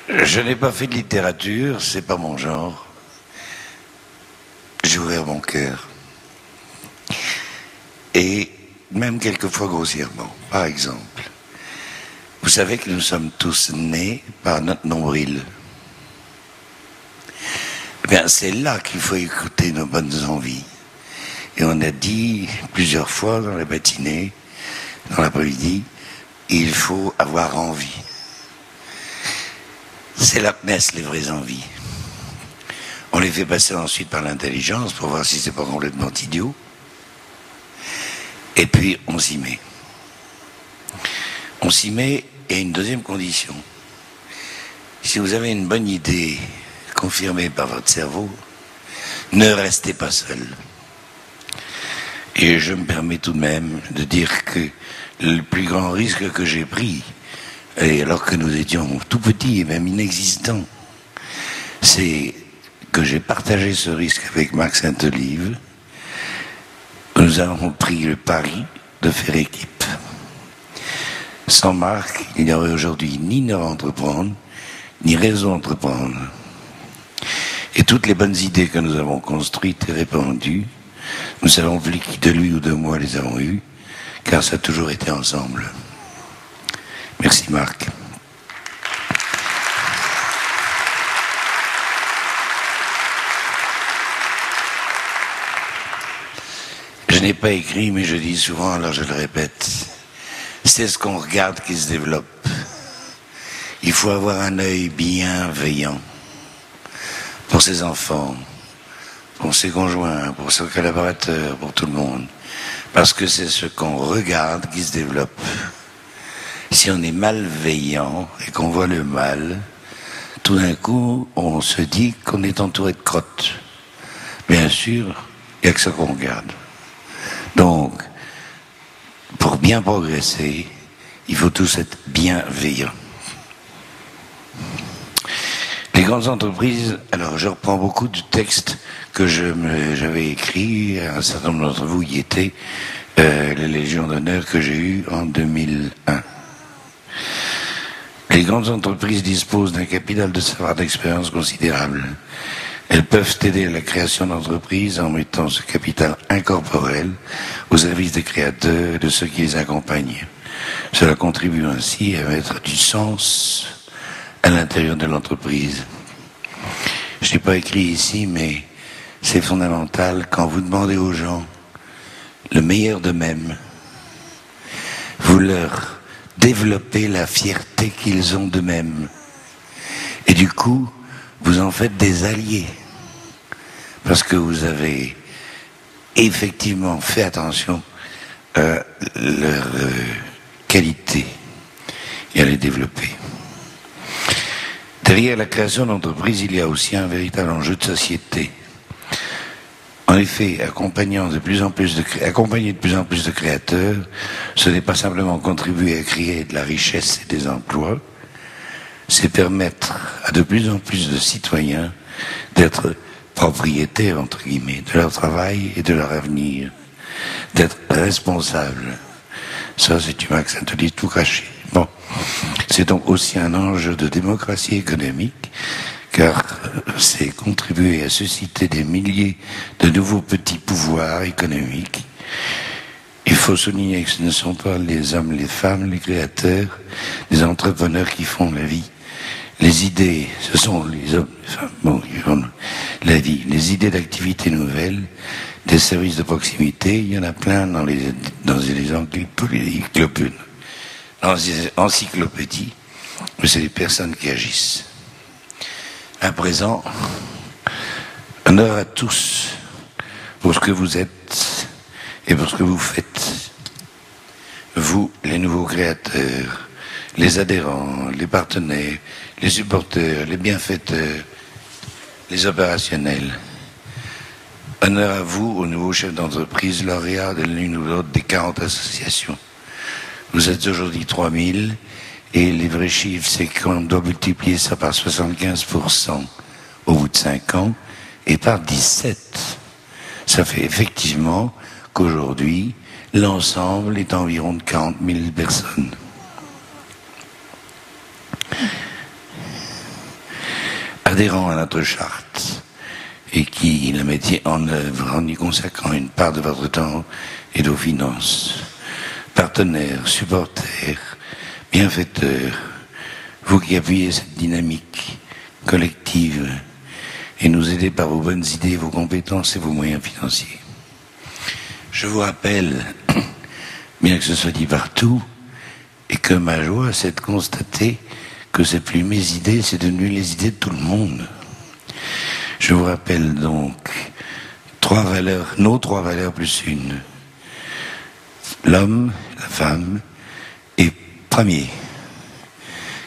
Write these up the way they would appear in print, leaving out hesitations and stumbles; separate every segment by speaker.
Speaker 1: Je n'ai pas fait de littérature, c'est pas mon genre. J'ai ouvert mon cœur. Et même quelquefois grossièrement. Par exemple, vous savez que nous sommes tous nés par notre nombril. Eh bien, c'est là qu'il faut écouter nos bonnes envies. Et on a dit plusieurs fois dans la matinée, dans l'après-midi, il faut avoir envie. C'est là que naissent les vraies envies. On les fait passer ensuite par l'intelligence pour voir si c'est pas complètement idiot. Et puis on s'y met. On s'y met, et une deuxième condition. Si vous avez une bonne idée confirmée par votre cerveau, ne restez pas seul. Et je me permets tout de même de dire que le plus grand risque que j'ai pris, et alors que nous étions tout petits et même inexistants, c'est que j'ai partagé ce risque avec Marc Sainte-Olive. Nous avons pris le pari de faire équipe. Sans Marc, il n'y aurait aujourd'hui ni ne entreprendre, ni raison d'entreprendre. Et toutes les bonnes idées que nous avons construites et répandues, nous savons plus qui de lui ou de moi les avons eues, car ça a toujours été ensemble. Merci Marc. Je n'ai pas écrit, mais je dis souvent, alors je le répète, c'est ce qu'on regarde qui se développe. Il faut avoir un œil bienveillant pour ses enfants, pour ses conjoints, pour ses collaborateurs, pour tout le monde. Parce que c'est ce qu'on regarde qui se développe. Si on est malveillant et qu'on voit le mal, tout d'un coup, on se dit qu'on est entouré de crottes. Bien sûr, il n'y a que ça qu'on regarde. Donc, pour bien progresser, il faut tous être bienveillants. Les grandes entreprises, alors je reprends beaucoup du texte que j'avais écrit, un certain nombre d'entre vous y étaient, la Légion d'honneur que j'ai eue en 2001. Les grandes entreprises disposent d'un capital de savoir d'expérience considérable. Elles peuvent aider à la création d'entreprises en mettant ce capital incorporel au service des créateurs et de ceux qui les accompagnent. Cela contribue ainsi à mettre du sens à l'intérieur de l'entreprise. Je n'ai pas écrit ici, mais c'est fondamental quand vous demandez aux gens le meilleur d'eux-mêmes, vous leur développez la fierté qu'ils ont d'eux-mêmes. Et du coup, vous en faites des alliés. Parce que vous avez effectivement fait attention à leur qualité et à les développer. Derrière la création d'entreprise, il y a aussi un véritable enjeu de société. En effet, accompagner de plus en plus de créateurs, ce n'est pas simplement contribuer à créer de la richesse et des emplois, c'est permettre à de plus en plus de citoyens d'être propriétaires, entre guillemets, de leur travail et de leur avenir, d'être responsables. Ça, c'est du Marc Sainte-Olive tout caché. Bon, c'est donc aussi un enjeu de démocratie économique, car c'est contribuer à susciter des milliers de nouveaux petits pouvoirs économiques. Il faut souligner que ce ne sont pas les hommes, les femmes, les créateurs, les entrepreneurs qui font la vie. Les idées, ce sont les hommes, les femmes, bon, ils font la vie. Les idées d'activités nouvelles, des services de proximité, il y en a plein dans les encyclopédies, mais c'est les personnes qui agissent. À présent, honneur à tous pour ce que vous êtes et pour ce que vous faites. Vous, les nouveaux créateurs, les adhérents, les partenaires, les supporters, les bienfaiteurs, les opérationnels. Honneur à vous, aux nouveaux chefs d'entreprise, lauréats de l'une ou l'autre des 40 associations. Vous êtes aujourd'hui 3000, et les vrais chiffres, c'est qu'on doit multiplier ça par 75% au bout de 5 ans, et par 17. Ça fait effectivement qu'aujourd'hui, l'ensemble est environ de 40 000 personnes. adhérant à notre charte et qui la mettiez en œuvre en y consacrant une part de votre temps et de vos finances. Partenaires, supporters, bienfaiteurs, vous qui appuyez cette dynamique collective et nous aidez par vos bonnes idées, vos compétences et vos moyens financiers. Je vous rappelle, bien que ce soit dit partout, et que ma joie, c'est de constater que c'est plus mes idées, c'est devenu les idées de tout le monde. Je vous rappelle donc nos trois valeurs plus une. L'homme, la femme, est premier,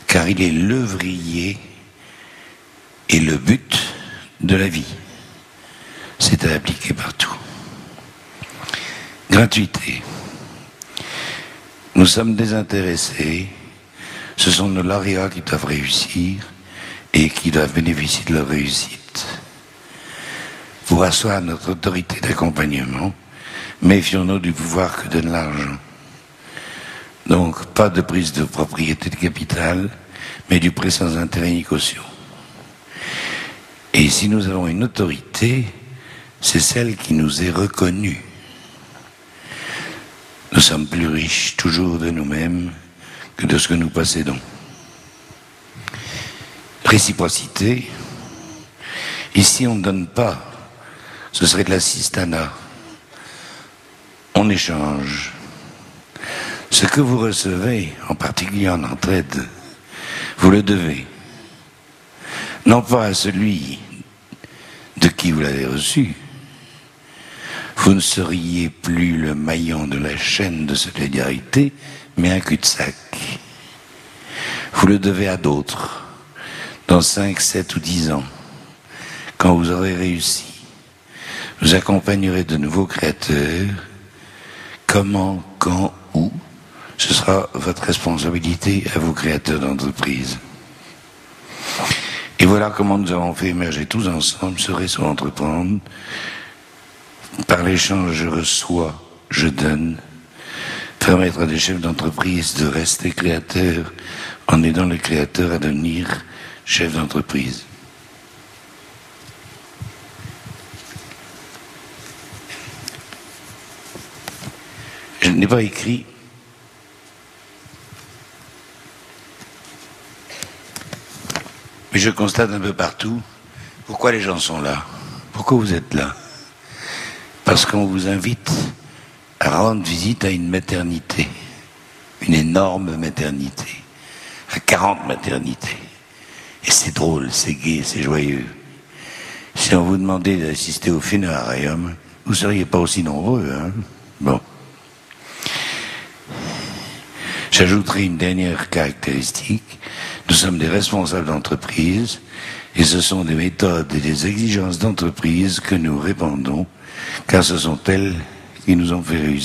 Speaker 1: car il est l'œuvrier et le but de la vie. C'est à appliquer partout. Gratuité. Nous sommes désintéressés. Ce sont nos lauréats qui doivent réussir et qui doivent bénéficier de leur réussite. Pour asseoir notre autorité d'accompagnement, méfions-nous du pouvoir que donne l'argent. Donc, pas de prise de propriété de capital, mais du prêt sans intérêt ni caution. Et si nous avons une autorité, c'est celle qui nous est reconnue. Nous sommes plus riches toujours de nous-mêmes que de ce que nous possédons. Réciprocité. Ici, on ne donne pas. Ce serait de l'assistanat. On échange. Ce que vous recevez, en particulier en entraide, vous le devez. Non pas à celui de qui vous l'avez reçu. Vous ne seriez plus le maillon de la chaîne de solidarité, mais un cul-de-sac. Vous le devez à d'autres, dans 5, 7 ou 10 ans, quand vous aurez réussi. Vous accompagnerez de nouveaux créateurs. Comment, quand, où, ce sera votre responsabilité à vous, créateurs d'entreprise. Et voilà comment nous avons fait émerger tous ensemble ce réseau Entreprendre. Par l'échange, je reçois, je donne. Permettre à des chefs d'entreprise de rester créateurs en aidant les créateurs à devenir chefs d'entreprise. Je n'ai pas écrit. Mais je constate un peu partout pourquoi les gens sont là. Pourquoi vous êtes là? Parce qu'on vous invite à rendre visite à une maternité, une énorme maternité, à 40 maternités. Et c'est drôle, c'est gai, c'est joyeux. Si on vous demandait d'assister au funérarium, vous ne seriez pas aussi nombreux, hein? Bon. J'ajouterai une dernière caractéristique. Nous sommes des responsables d'entreprise et ce sont des méthodes et des exigences d'entreprise que nous répandons, car ce sont elles qui nous ont fait réussir.